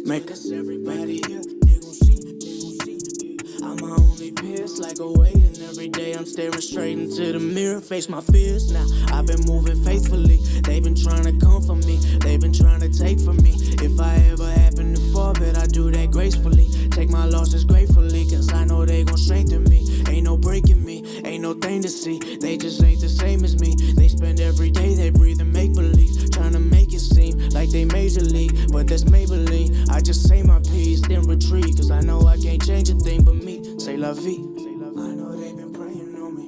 Make us everybody here, they gon' see. I'm my only peer, it's like a way, and every day I'm staring straight into the mirror, face my fears. Now I've been moving faithfully, they've been trying to come for me, they've been trying to take from me. If I ever happen to fall, bet I do that gracefully. Take my losses gratefully, cause I know they gon' strengthen me. Ain't no breaking me, ain't no thing to see. They just ain't the same as me. They spend every day, they breathe and make believe, trying to make it seem like they major league, but that's Maybelline. I just say my piece, then retreat, cause I know I can't change a thing but me. Say la vie. I know they've been praying on me,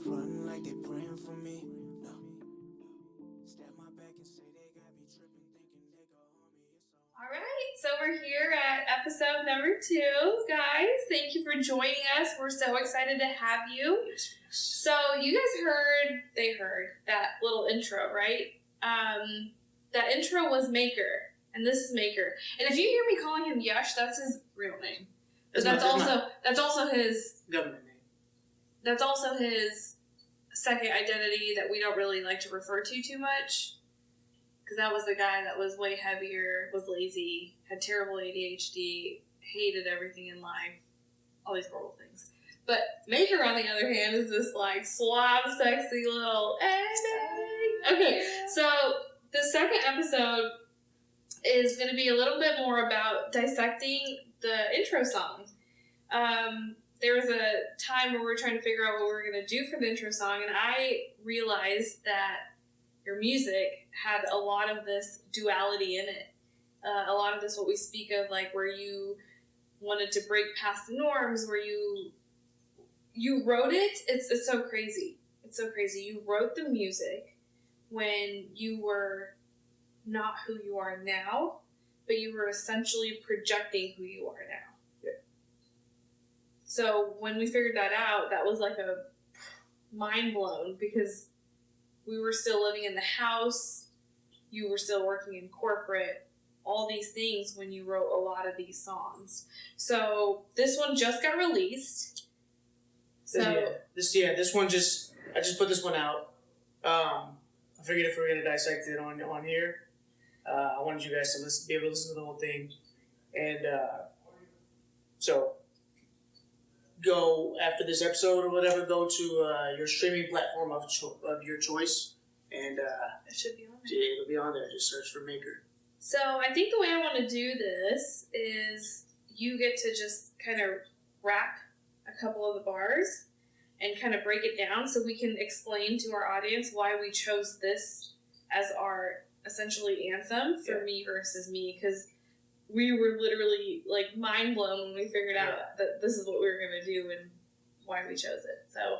frontin' like they praying for me. No. Stab my back and say they got me tripping, thinking they gon' harm me. All right, so we're here at episode number 2, guys. Thank you for joining us. We're so excited to have you. So you guys heard that little intro, right? That intro was MAYKR, and this is MAYKR. And if you hear me calling him Yash, that's his real name. But that's also his government name. That's also his second identity that we don't really like to refer to too much. Because that was the guy that was way heavier, was lazy, had terrible ADHD, hated everything in life, all these horrible things. But MAYKR, on the other hand, is this like suave, sexy little Okay, so the second episode is going to be a little bit more about dissecting the intro song. There was a time where we were trying to figure out what we were going to do for the intro song, and I realized that your music had a lot of this duality in it. A lot of this, what we speak of, like where you wanted to break past the norms, where you wrote it. It's so crazy. It's so crazy. You wrote the music when you were not who you are now, but you were essentially projecting who you are now. Yeah. So when we figured that out, that was like a mind blown, because we were still living in the house, you were still working in corporate, all these things when you wrote a lot of these songs. So this one just got released. So this one I just put this one out. I figured if we were gonna dissect it on here, I wanted you guys to be able to listen to the whole thing, and so go after this episode or whatever. Go to your streaming platform of your choice, and it should be on there. Yeah, it'll be on there. Just search for MAYKR. So I think the way I want to do this is you get to just kind of rap a couple of the bars and kind of break it down so we can explain to our audience why we chose this as our essentially anthem for Me Versus Me, because we were literally like mind blown when we figured out that this is what we were going to do and why we chose it. So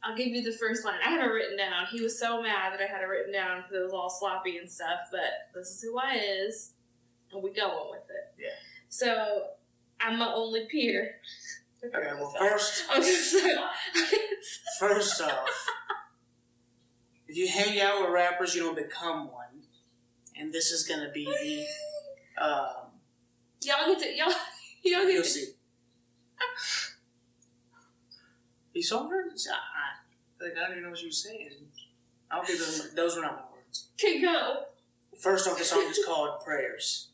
I'll give you the first line. I had it written down. He was so mad that I had it written down because it was all sloppy and stuff, but this is who I is, and we going with it. Yeah. So I'm my only peer. Okay, well, first off, if you hang out with rappers, you don't become one. And this is gonna be the you'll see. You saw her? I don't even know what she was saying. I don't think those were not my words. Okay, go. First off, the song is called Prayers.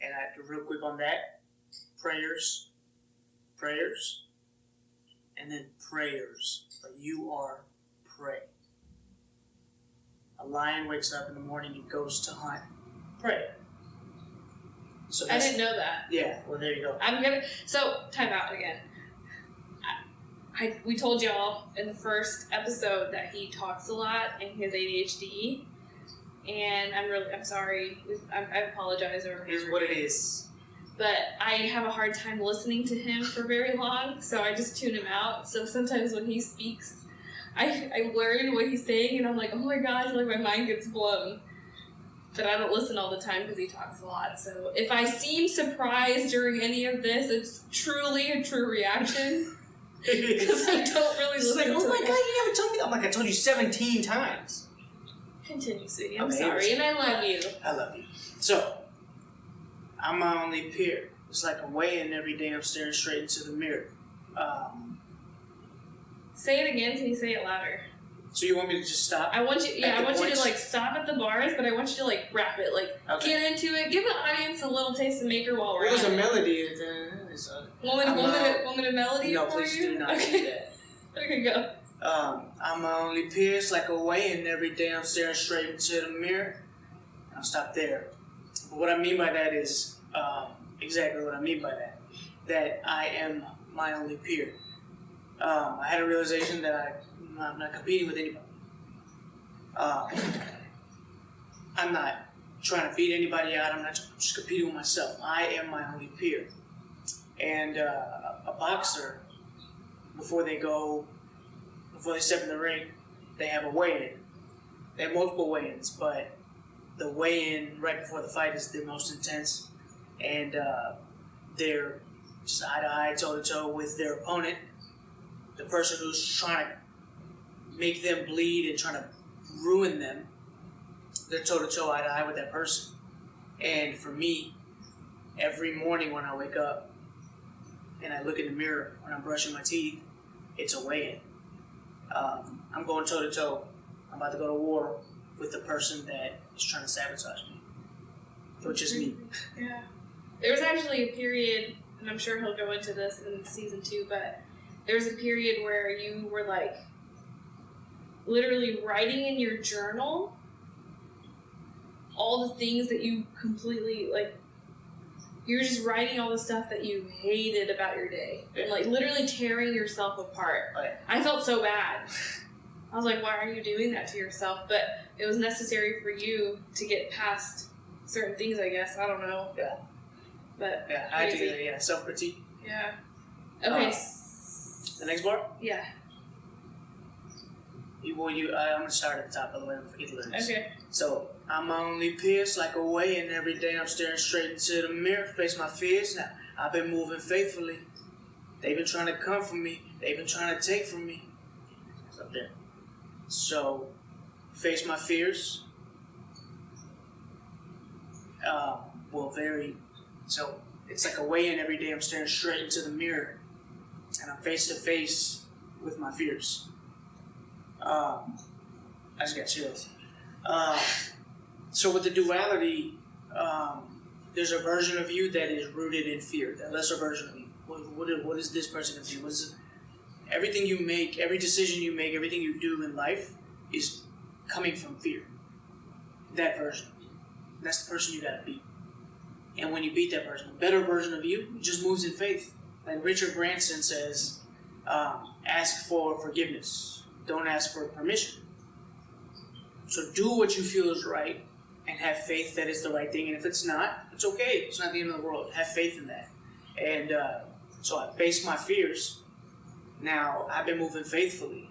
And real quick on that, prayers, and then prayers. But you are prey. A lion wakes up in the morning and goes to hunt. Pray. So I didn't know that. Yeah, well, there you go. Time out again. We told y'all in the first episode that he talks a lot and he has ADHD. And I'm sorry. I apologize. Here's what it is. But I have a hard time listening to him for very long, so I just tune him out. So sometimes when he speaks, I learn what he's saying, and I'm like, oh my gosh, like my mind gets blown. But I don't listen all the time because he talks a lot. So if I seem surprised during any of this, it's truly a true reaction. Because I don't really listen to him. Oh my god, you never told me that. I'm like, I told you 17 times. Continue, sweetie. I'm sorry, and I love you. I love you. So, I'm my only peer. It's like I'm weighing every day. I'm staring straight into the mirror. Say it again. Can you say it louder? So you want me to just stop? I want you, yeah, I want you to points? like stop at the bars, but I want you to like rap it, like get into it. Give the audience a little taste of MAYKR while we're What is at a it. melody? Want me to melody no, it for please you? do not Okay. do that. Okay, go. I'm only pierced like a way, and every day I'm staring straight into the mirror. I'll stop there. But what I mean by that is exactly what I mean by that. That I am my only peer. I had a realization that I'm not competing with anybody. I'm not trying to beat anybody out. I'm just competing with myself. I am my only peer. And a boxer, before they step in the ring, they have a weigh-in. They have multiple weigh-ins, but the weigh-in right before the fight is the most intense. And they're just eye-to-eye, toe-to-toe with their opponent, the person who's trying to make them bleed and trying to ruin them. They're toe-to-toe, eye-to-eye with that person. And for me, every morning when I wake up and I look in the mirror when I'm brushing my teeth, it's a weigh-in. I'm going toe-to-toe. I'm about to go to war with the person that is trying to sabotage me, which is me. Yeah. There was actually a period, and I'm sure he'll go into this in season 2, but there was a period where you were like literally writing in your journal all the things that you completely like. You were just writing all the stuff that you hated about your day, and like literally tearing yourself apart. Right. I felt so bad. I was like, why are you doing that to yourself? But it was necessary for you to get past certain things, I guess. I don't know. Yeah. But Yeah, I had to get it, self-critique. Yeah. Okay. The next bar? Yeah. I'm going to start at the top, by the way, I don't forget the lyrics. Okay. So, I'm only pierced like a way, and every day I'm staring straight into the mirror, face my fears. Now, I've been moving faithfully. They've been trying to come from me. They've been trying to take from me. It's up there. So, face my fears. So, it's like a way, and every day I'm staring straight into the mirror, and I'm face to face with my fears. I just got chills. So with the duality, there's a version of you that is rooted in fear, that lesser version of you. What is this person going to do? What is it? Everything you make, every decision you make, everything you do in life is coming from fear. That version. That's the person you got to beat. And when you beat that person, a better version of you just moves in faith. Like Richard Branson says, ask for forgiveness. Don't ask for permission. So do what you feel is right and have faith that it's the right thing. And if it's not, it's okay. It's not the end of the world. Have faith in that. And so I faced my fears. Now I've been moving faithfully.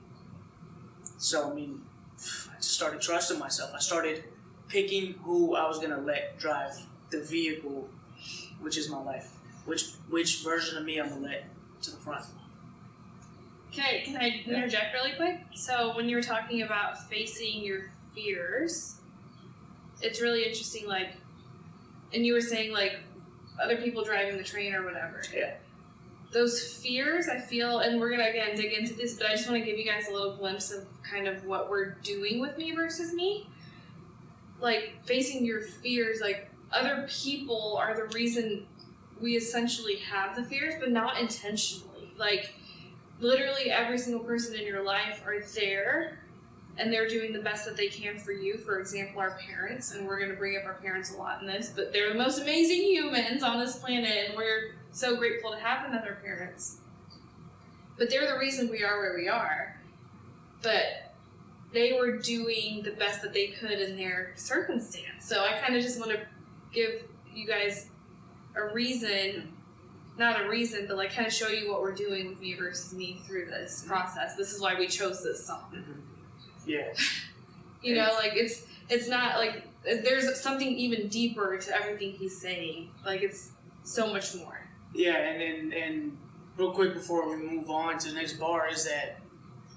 So, I just started trusting myself. I started picking who I was going to let drive the vehicle, which is my life. Which version of me I'm going to let to the front. Can I interject really quick? So when you were talking about facing your fears, it's really interesting, like, and you were saying, like, other people driving the train or whatever. Yeah. Those fears, I feel, and we're going to, again, dig into this, but I just want to give you guys a little glimpse of kind of what we're doing with Me versus Me. Like, facing your fears, like, other people are the reason we essentially have the fears, but not intentionally. Like, literally every single person in your life are there, and they're doing the best that they can for you. For example, our parents, and we're going to bring up our parents a lot in this, but they're the most amazing humans on this planet, and we're so grateful to have them as our parents. But they're the reason we are where we are. But they were doing the best that they could in their circumstance. So I kind of just want to give you guys a reason, not a reason, but like kind of show you what we're doing with Me versus Me through this process. This is why we chose this song. Mm-hmm. Yeah. You know, like it's not like there's something even deeper to everything he's saying. Like it's so much more. Yeah, and real quick before we move on to the next bar is that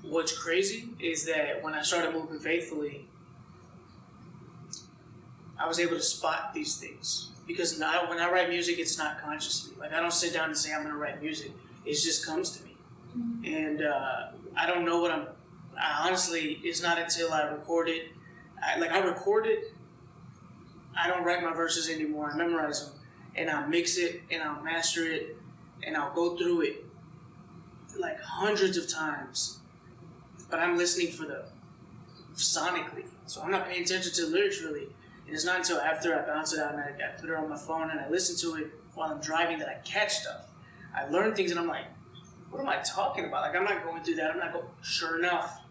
what's crazy is that when I started moving faithfully, I was able to spot these things. Because now, when I write music, it's not consciously. Like, I don't sit down and say I'm going to write music. It just comes to me. Mm-hmm. And I don't know what I'm honestly, it's not until I record it. I record it. I don't write my verses anymore. I memorize them, and I mix it, and I'll master it, and I'll go through it like hundreds of times. But I'm listening for the sonically, so I'm not paying attention to the lyrics really. And it's not until after I bounce it out and I put it on my phone and I listen to it while I'm driving that I catch stuff. I learn things and I'm like, what am I talking about? Like, I'm not going through that. I'm not going. Sure enough,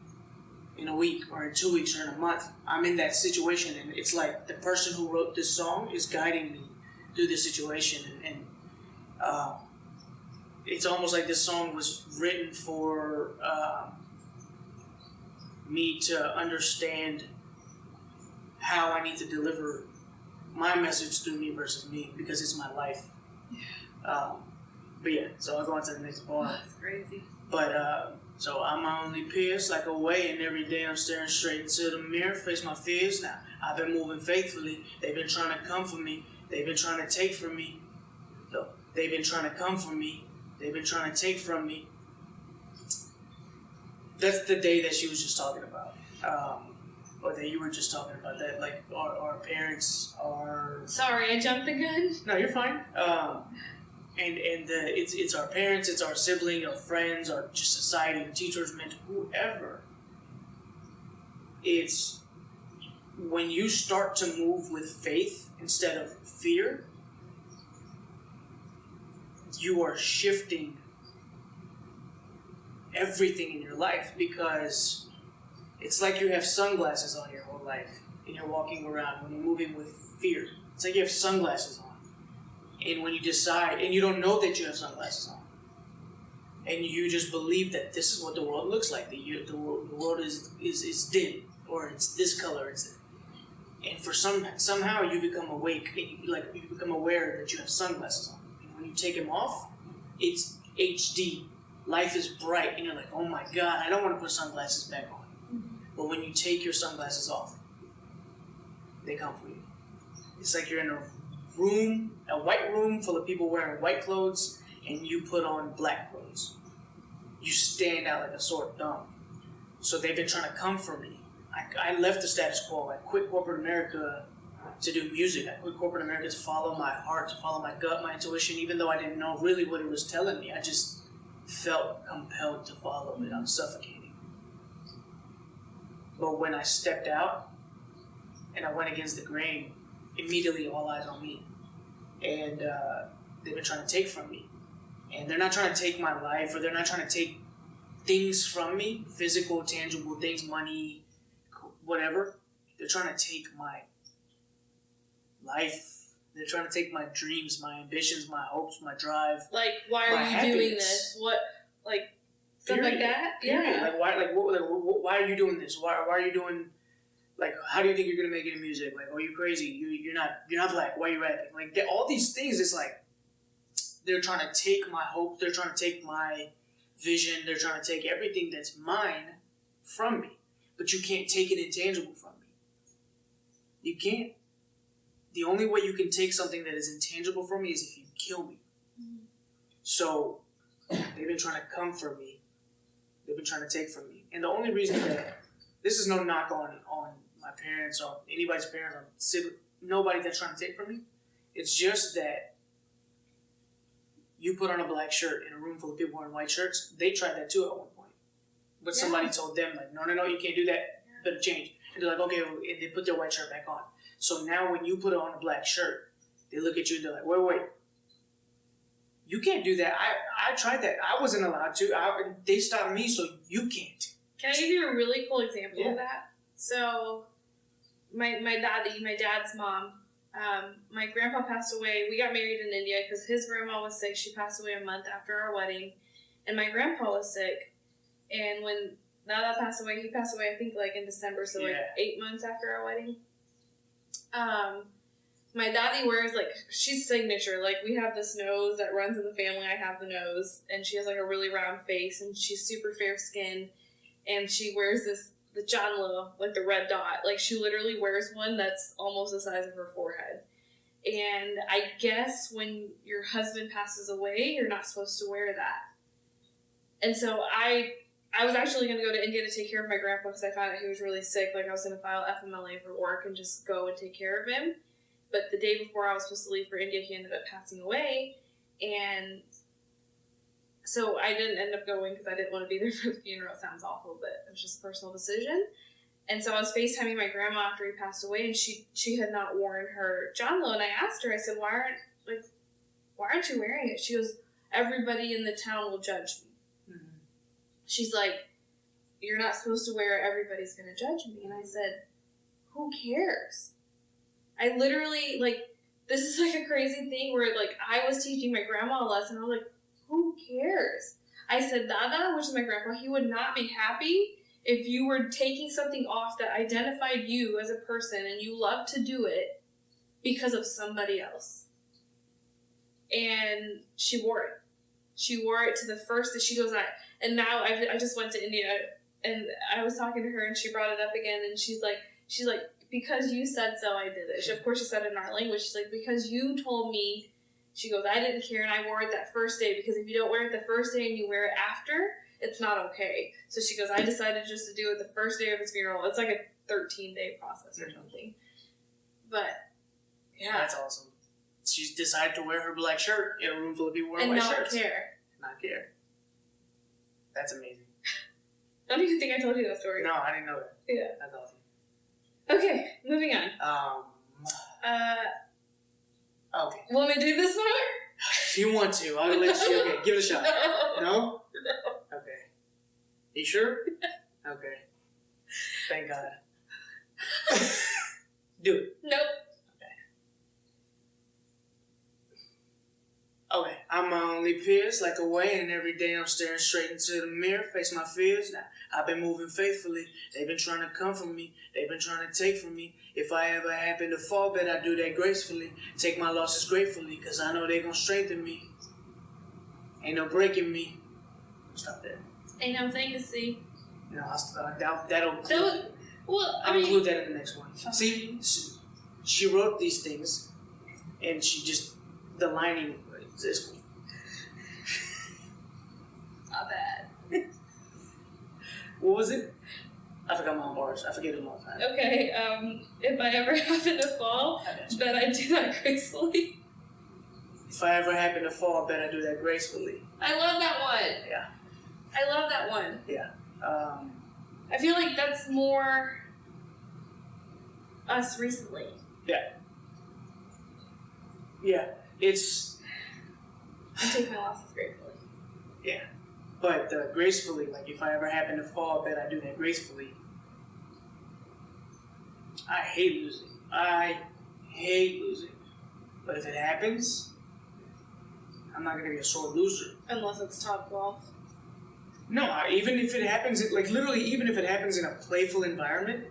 in a week or in 2 weeks or in a month, I'm in that situation, and it's like the person who wrote this song is guiding me through this situation, and it's almost like this song was written for me to understand how I need to deliver my message through me versus me, because it's my life. But yeah, so I'll go on to the next bar. That's crazy. But so I'm my only pierce like a way, and every day I'm staring straight into the mirror, face my fears. Now I've been moving faithfully. They've been trying to come for me. They've been trying to take from me. So they've been trying to come for me. They've been trying to take from me. That's the day that she was just talking about, or that you were just talking about. That like our parents are. Sorry, I jumped the gun. No, you're fine. It's our parents, it's our siblings, our friends, our just society, the teachers, mentors, whoever. It's when you start to move with faith instead of fear, you are shifting everything in your life, because it's like you have sunglasses on your whole life and you're walking around when you're moving with fear. It's like you have sunglasses on. And when you decide, and you don't know that you have sunglasses on, and you just believe that this is what the world looks like, the world is dim, or it's this color, and for somehow you become awake, and you become aware that you have sunglasses on. And when you take them off, it's HD. Life is bright, and you're like, oh my God, I don't want to put sunglasses back on. Mm-hmm. But when you take your sunglasses off, they come for you. It's like you're in a white room full of people wearing white clothes, and you put on black clothes. You stand out like a sore thumb. So they've been trying to come for me. I left the status quo. I quit corporate America to do music. I quit corporate America to follow my heart, to follow my gut, my intuition, even though I didn't know really what it was telling me. I just felt compelled to follow it. I'm suffocating. But when I stepped out and I went against the grain, immediately all eyes on me. And they've been trying to take from me. And they're not trying to take my life, or they're not trying to take things from me, physical, tangible things, money, whatever. They're trying to take my life. They're trying to take my dreams, my ambitions, my hopes, my drive. Like, why are you doing this? What, like, stuff like that? Period. Yeah. Why are you doing this? Why are you doing? Like, how do you think you're gonna make it in music? Like, oh, you're crazy. You're not black. Why are you rapping? Like, all these things. It's like they're trying to take my hope. They're trying to take my vision. They're trying to take everything that's mine from me. But you can't take it intangible from me. You can't. The only way you can take something that is intangible from me is if you kill me. Mm-hmm. So they've been trying to come for me. They've been trying to take from me. And the only reason that this is no knock on my parents or anybody's parents or sibling, nobody that's trying to take from me. It's just that you put on a black shirt in a room full of people wearing white shirts. They tried that too at one point. But somebody told them, like, no, you can't do that. Better change. And they're like, okay, and they put their white shirt back on. So now when you put on a black shirt, they look at you and they're like, wait. You can't do that. I tried that. I wasn't allowed to. They stopped me, so you can't. Can I give you a really cool example of that? So my dad's mom, my grandpa passed away. We got married in India because his grandma was sick. She passed away a month after our wedding. And my grandpa was sick. And when Nada passed away, he passed away, I think, like in December, so like 8 months after our wedding. My daddy wears, like, she's signature. Like, we have this nose that runs in the family. I have the nose. And she has, like, a really round face. And she's super fair-skinned. And she wears the Janla, like the red dot. Like, she literally wears one that's almost the size of her forehead. And I guess when your husband passes away, you're not supposed to wear that. And so I I was actually going to go to India to take care of my grandpa because I found out he was really sick. Like, I was going to file FMLA for work and just go and take care of him. But the day before I was supposed to leave for India, he ended up passing away. And so I didn't end up going because I didn't want to be there for the funeral. It sounds awful, but it was just a personal decision. And so I was FaceTiming my grandma after he passed away, and she had not worn her Johnlow. And I asked her, I said, why aren't you wearing it? She goes, everybody in the town will judge me. Mm-hmm. She's like, you're not supposed to wear it. Everybody's going to judge me. And I said, who cares? I literally, this is a crazy thing where, I was teaching my grandma a lesson. I was like, who cares? I said, Dada, which is my grandpa, he would not be happy if you were taking something off that identified you as a person and you love to do it because of somebody else. And she wore it. She wore it to the first, she goes, and now I just went to India, and I was talking to her, and she brought it up again, and she's like, because you said so, I did it. Of course, she said it in our language. She's like, because you told me, she goes, I didn't care, and I wore it that first day, because if you don't wear it the first day and you wear it after, it's not okay. So she goes, I decided just to do it the first day of his funeral. It's like a 13-day process or something. But, yeah. That's awesome. She decided to wear her black shirt in a room full of people wearing white shirts. And not care. That's amazing. I don't even think I told you that story. No, I didn't know that. Yeah. That's awesome. Okay, moving on. Okay. Want me to do this one? If you want to, I'll let you. Okay, give it a shot. No? No? Okay. You sure? Okay. Thank God. Do it. Nope. Okay, I'm my only peers, like away, and every day I'm staring straight into the mirror, face my fears. Now, I've been moving faithfully. They've been trying to come from me. They've been trying to take from me. If I ever happen to fall, bet I do that gracefully. Take my losses gratefully, cause I know they gon' strengthen me. Ain't no breaking me. Stop there. Ain't no thing to see. No, that'll include, I'll mean, include that in the next one. See, she wrote these things, and she just, the lining, it's cool. Not bad. What was it? I forgot my own bars. I forget them all the time. Okay, if I ever happen to fall, bet I do that gracefully. If I ever happen to fall, I bet I do that gracefully. I love that one. Yeah. I love that one. Yeah. I feel like that's more us recently. Yeah. Yeah. It's... I take my losses gratefully. Yeah. But gracefully, if I ever happen to fall, I bet I do that gracefully. I hate losing. I hate losing. But if it happens, I'm not going to be a sore loser. Unless it's Top Golf. No, even if it happens, literally, even if it happens in a playful environment,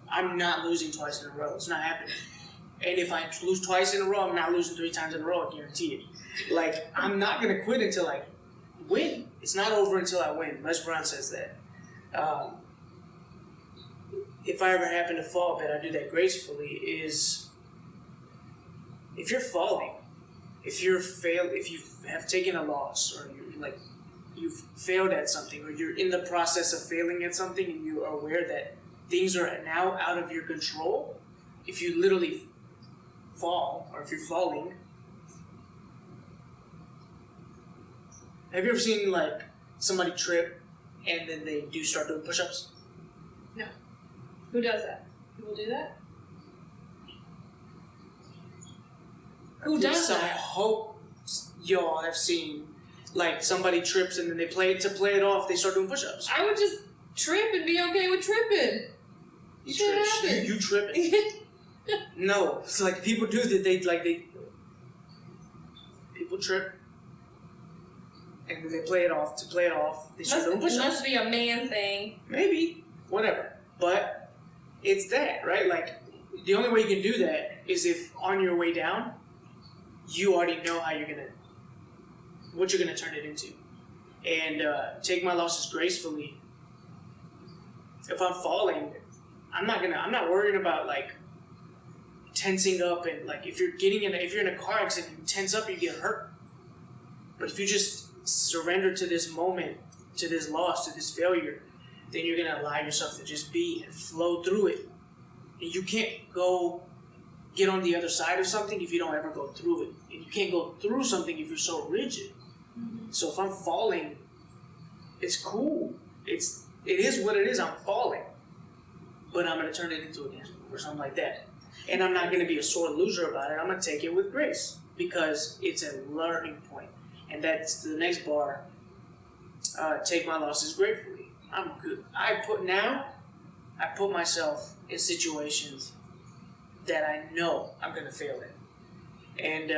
I'm not losing twice in a row. It's not happening. And if I lose twice in a row, I'm not losing 3 times in a row, I guarantee it. I'm not going to quit until I win. It's not over until I win. Les Brown says that. If I ever happen to fall, bet I do that gracefully, is if you're falling, if you have taken a loss, or you've failed at something, or you're in the process of failing at something, and you are aware that things are now out of your control, if you literally fall, or if you're falling, have you ever seen somebody trip and then they do start doing push-ups? No. Who does that? People do that? Who does that? I hope y'all have seen somebody trips and then they play it off, they start doing push-ups. I would just trip and be okay with tripping. You tripping? No, it's people do that. People trip, and then they play it off. To play it off, they start doing push-ups. It must be a man thing. Maybe, whatever. But it's that, right? The only way you can do that is if on your way down, you already know what you're gonna turn it into, and take my losses gracefully. If I'm falling, I'm not worrying about tensing up, and if you're in a car accident, you tense up, you get hurt. But if you just surrender to this moment to this loss, to this failure, then you're gonna allow yourself to just be and flow through it. And you can't go get on the other side of something if you don't ever go through it. And you can't go through something if you're so rigid. Mm-hmm. So if I'm falling, it's cool. It is what it is. I'm falling, but I'm gonna turn it into a dance move or something like that. And I'm not gonna be a sore loser about it. I'm gonna take it with grace because it's a learning point. And that's the next bar. Take my losses gratefully. I'm good. I put myself in situations that I know I'm gonna fail in, and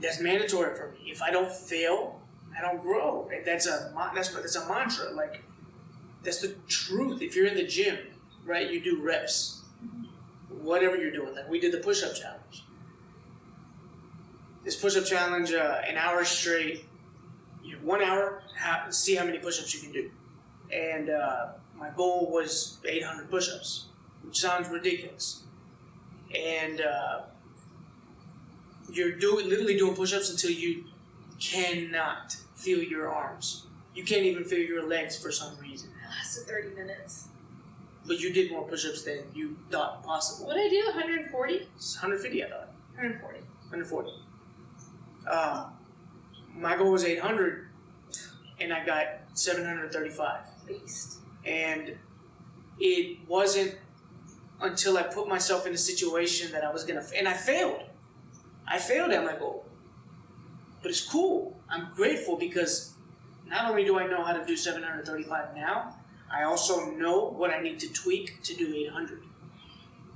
that's mandatory for me. If I don't fail, I don't grow. And that's a mantra. Like, that's the truth. If you're in the gym, right, you do reps, whatever you're doing. Like we did the push-up challenge. This push-up challenge, an hour straight. 1 hour, see how many push-ups you can do. And my goal was 800 push-ups, which sounds ridiculous. And you're literally doing push-ups until you cannot feel your arms. You can't even feel your legs for some reason. It lasted 30 minutes. But you did more push-ups than you thought possible. What did I do? 140? 150, I thought. 140. 140. My goal was 800, and I got 735. Beast. And it wasn't until I put myself in a situation that I was gonna, and I failed. I failed at my goal. But it's cool. I'm grateful because not only do I know how to do 735 now, I also know what I need to tweak to do 800.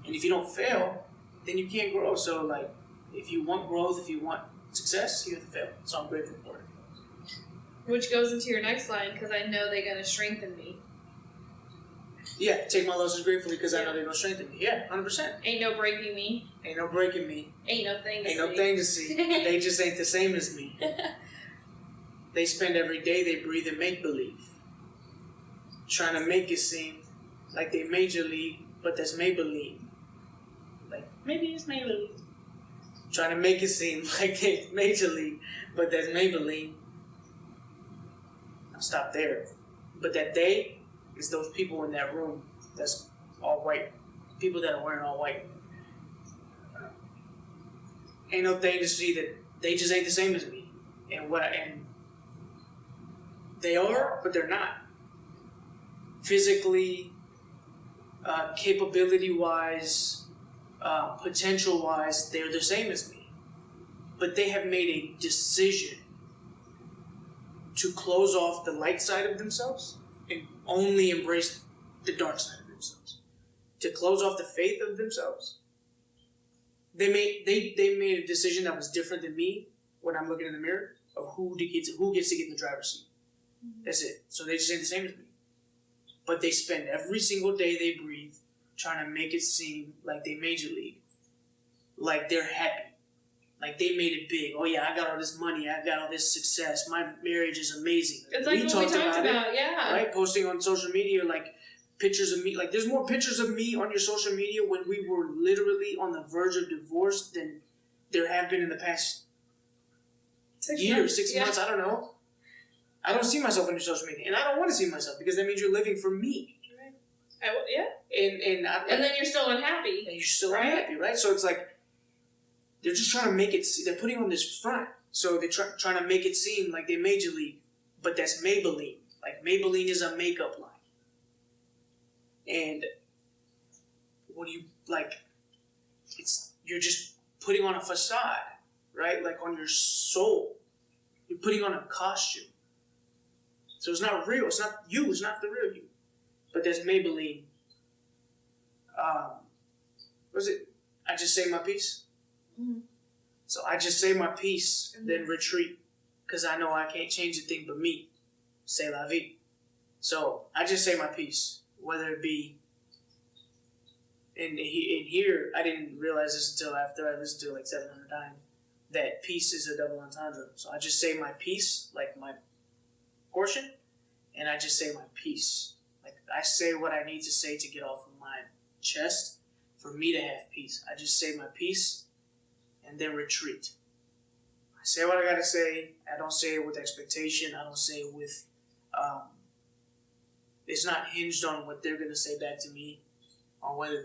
And if you don't fail, then you can't grow. So, like, if you want growth, if you want success, you have to fail. So I'm grateful for it. Which goes into your next line, because I know they're going to strengthen me. Yeah, take my losses gratefully because I know they're going to strengthen me. Yeah, 100%. Ain't no breaking me. Ain't no breaking me. Ain't no thing to see. Ain't no thing to see. They just ain't the same as me. They spend every day they breathe in make-believe. Trying to make it seem like they major league, but that's Maybelline. Like, maybe it's Maybelline. Trying to make it seem like they major league, but that's Maybelline. I'll stop there. But that they is those people in that room that's all white. People that are wearing all white. Ain't no thing to see that they just ain't the same as me. And they are, but they're not. Physically, capability-wise, potential-wise, they're the same as me. But they have made a decision to close off the light side of themselves and only embrace the dark side of themselves. To close off the faith of themselves. They made a decision that was different than me when I'm looking in the mirror of who gets to get in the driver's seat. That's it. So they just ain't the same as me. But they spend every single day they breathe trying to make it seem like they major league. Like they're happy. Like they made it big. Oh yeah, I got all this money. I got all this success. My marriage is amazing. It's like what we talked about, yeah. Right? Posting on social media, like pictures of me. Like there's more pictures of me on your social media when we were literally on the verge of divorce than there have been in the past 6 months. I don't know. I don't see myself on your social media, and I don't want to see myself because that means you're living for me. Yeah. And then you're still unhappy. And you're still unhappy, right? So it's like they're just trying to make it. They're putting on this front, so they're trying to make it seem like they major league, but that's Maybelline. Like Maybelline is a makeup line, and what do you like? You're just putting on a facade, right? Like on your soul, you're putting on a costume. So it's not real. It's not you. It's not the real you. But there's Maybelline. What was it? I just say my piece. Mm-hmm. So I just say my piece, then retreat, because I know I can't change a thing but me. C'est la vie. So I just say my piece, whether it be. In here, I didn't realize this until after I listened to it like 700 times. That piece is a double entendre. So I just say my piece, like my portion, and I just say my piece. Like I say what I need to say to get off of my chest for me to have peace. I just say my piece and then retreat. I say what I gotta say. I don't say it with expectation. I don't say it with It's not hinged on what they're going to say back to me, on whether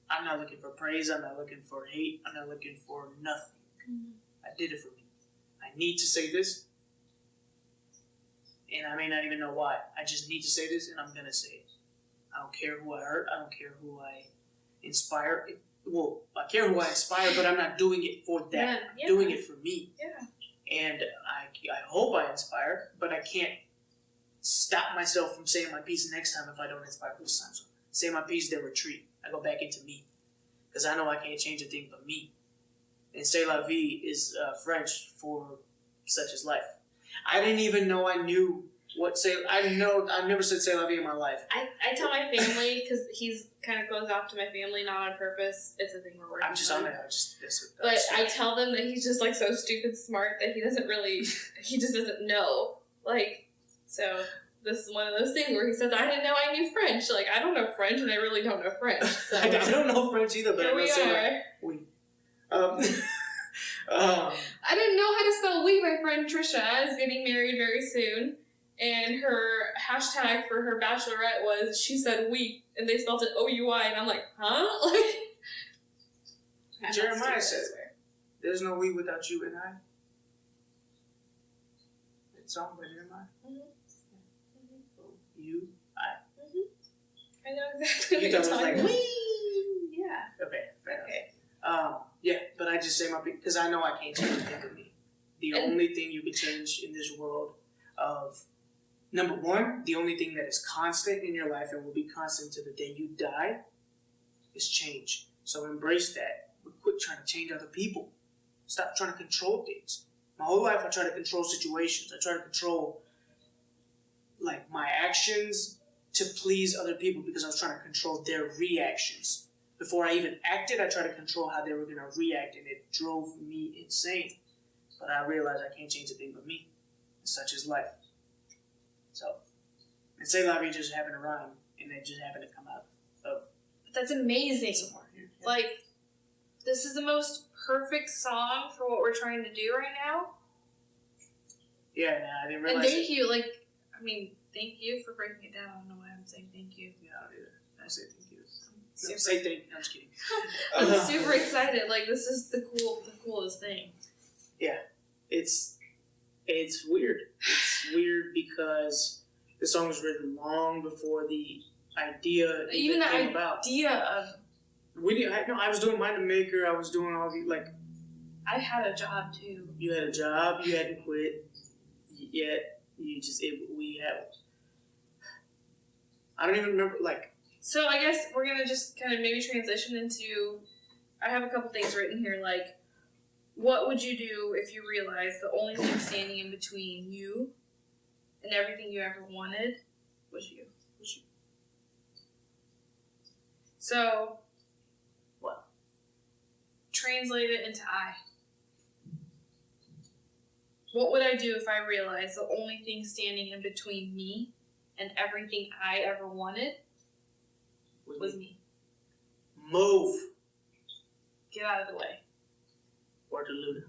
I'm not looking for praise, I'm not looking for hate, I'm not looking for nothing. Mm-hmm. I did it for me. I need to say this, and I may not even know why. I just need to say this, and I'm going to say it. I don't care who I hurt, I don't care who I inspire. Well, I care who I inspire, but I'm not doing it for that. Yeah. I'm doing it for me. Yeah. And I hope I inspire, but I can't stop myself from saying my piece next time if I don't inspire this time. So say my piece, then retreat. I go back into me. Because I know I can't change a thing but me. And C'est la vie is French for such is life. I didn't even know I knew what I've never said C'est la vie in my life. I tell my family, because he's kind of goes off to my family, not on purpose. It's a thing we're working I'm just on it. But I tell them that he's just like so stupid smart that he just doesn't know. Like, so this is one of those things where he says, I didn't know I knew French. Like, I don't know French and I really don't know French. So I don't know French either, but here we are. I didn't know how to spell we. My friend Trisha is getting married very soon. And her hashtag for her bachelorette was, she said we, and they spelled it O-U-I, and I'm like, huh? Like, Jeremiah said, there's no we without you and I. It's song by Jeremiah. Mm-hmm. You, I. Mm-hmm. I know exactly what You you're thought it was talking like, about. wee! Yeah. Okay, fair enough. Yeah, but I just say my piece, because I know I can't change anything with me. The only thing you can change in this world of, number one, the only thing that is constant in your life and will be constant to the day you die is change. So embrace that. But quit trying to change other people. Stop trying to control things. My whole life I try to control situations. I try to control like my actions to please other people because I was trying to control their reactions. Before I even acted, I tried to control how they were going to react, and it drove me insane. But I realized I can't change a thing but me. Such is life. So, and C'est la vie just happened to rhyme, and it just happened to come out of That's amazing. somewhere here. Yeah. Like, this is the most perfect song for what we're trying to do right now. Yeah, nah, I didn't And realize thank you, thank you for breaking it down. I don't know why I'm saying thank you. Yeah, I don't either. I say thank you. Super. No, say thank you. I'm just kidding. I'm super excited. Like, this is the coolest thing. Yeah, it's weird. It's weird because the song was written long before the idea Even the came about. idea of, I was doing Mind the MAYKR. I was doing all the I had a job too. You had a job. You hadn't quit yet. We had. I don't even remember So I guess we're gonna just kind of maybe transition into, I have a couple things written here, like, what would you do if you realized the only thing standing in between you and everything you ever wanted was you? So, What? Translate it into I. What would I do if I realized the only thing standing in between me and everything I ever wanted was me? Move. Get out of the way. Or Luda.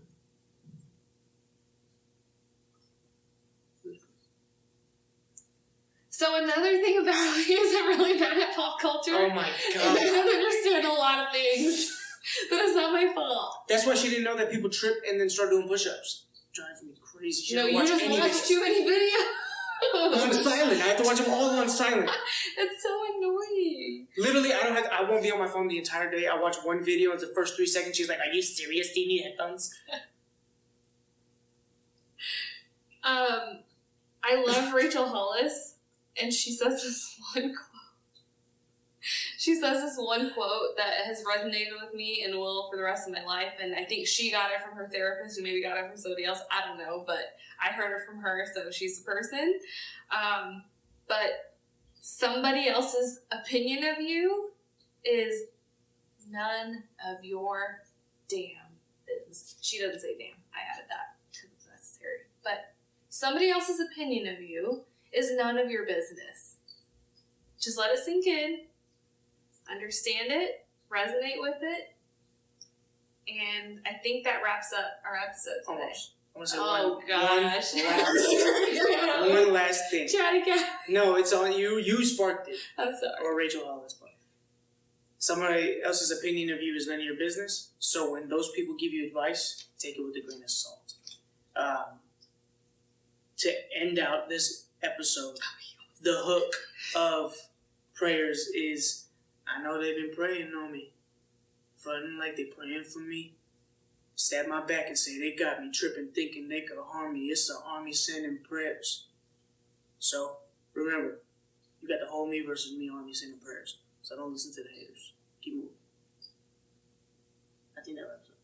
So another thing about me is I'm really bad at pop culture. Oh my And I god. don't understand a lot of things. But it's not my fault. That's why she didn't know that people trip and then start doing push-ups. Driving me crazy. She No, didn't you watch just any watch videos. too many videos. On silent. I have to watch them all on silent. It's so annoying. Literally, I won't be on my phone the entire day. I watch one video, and the first 3 seconds, she's like, "Are you serious? Do you need headphones?" I love Rachel Hollis, and she says this one quote. She says this one quote that has resonated with me and will for the rest of my life, and I think she got it from her therapist, who maybe got it from somebody else. I don't know, but I heard it from her, so she's the person. But somebody else's opinion of you is none of your damn business. She doesn't say damn. I added that because it's necessary. But somebody else's opinion of you is none of your business. Just let it sink in. Understand it, resonate with it, and I think that wraps up our episode today. I want to say Oh, gosh. one last thing. Chatty cat. No, it's on you. You sparked it. I'm sorry. Or Rachel Hollis sparked it. Somebody else's opinion of you is none of your business. So when those people give you advice, take it with a grain of salt. To end out this episode, the hook of prayers is, I know they've been praying on me, fronting like they praying for me. Stab my back and say they got me tripping, thinking they could harm me. It's an army sending prayers. So remember, you got the whole me versus me army sending prayers. So don't listen to the haters. Keep moving. I think that wraps up.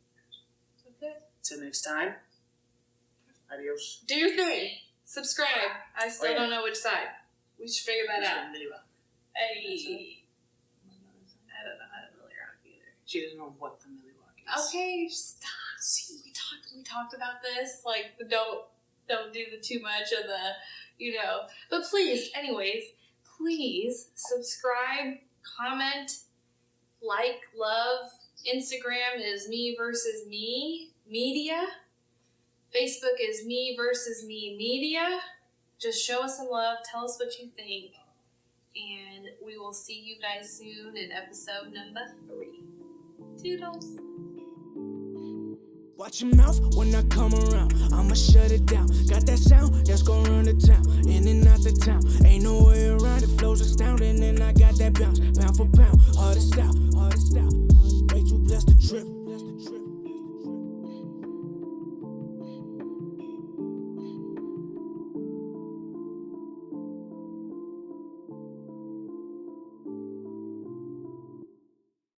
Okay. Till next time. Adios. Do your thing. Subscribe. I still don't know which side. We should figure that out. Hey. I don't know how to Millie Rock either. She doesn't know what the Millie Rock is. Okay, stop. See, we talked about this. Like, don't do the too much of the, But please, anyways, please subscribe, comment, like, love. Instagram is me versus me media. Facebook is me versus me media. Just show us some love. Tell us what you think. And we will see you guys soon in episode number 3. Toodles. Watch your mouth when I come around. I'ma shut it down. Got that sound that's gon' run the town. In and out the town. Ain't no way around it. Flows astounding. And I got that bounce. Pound for pound. Hardest out. Way too blessed to trip.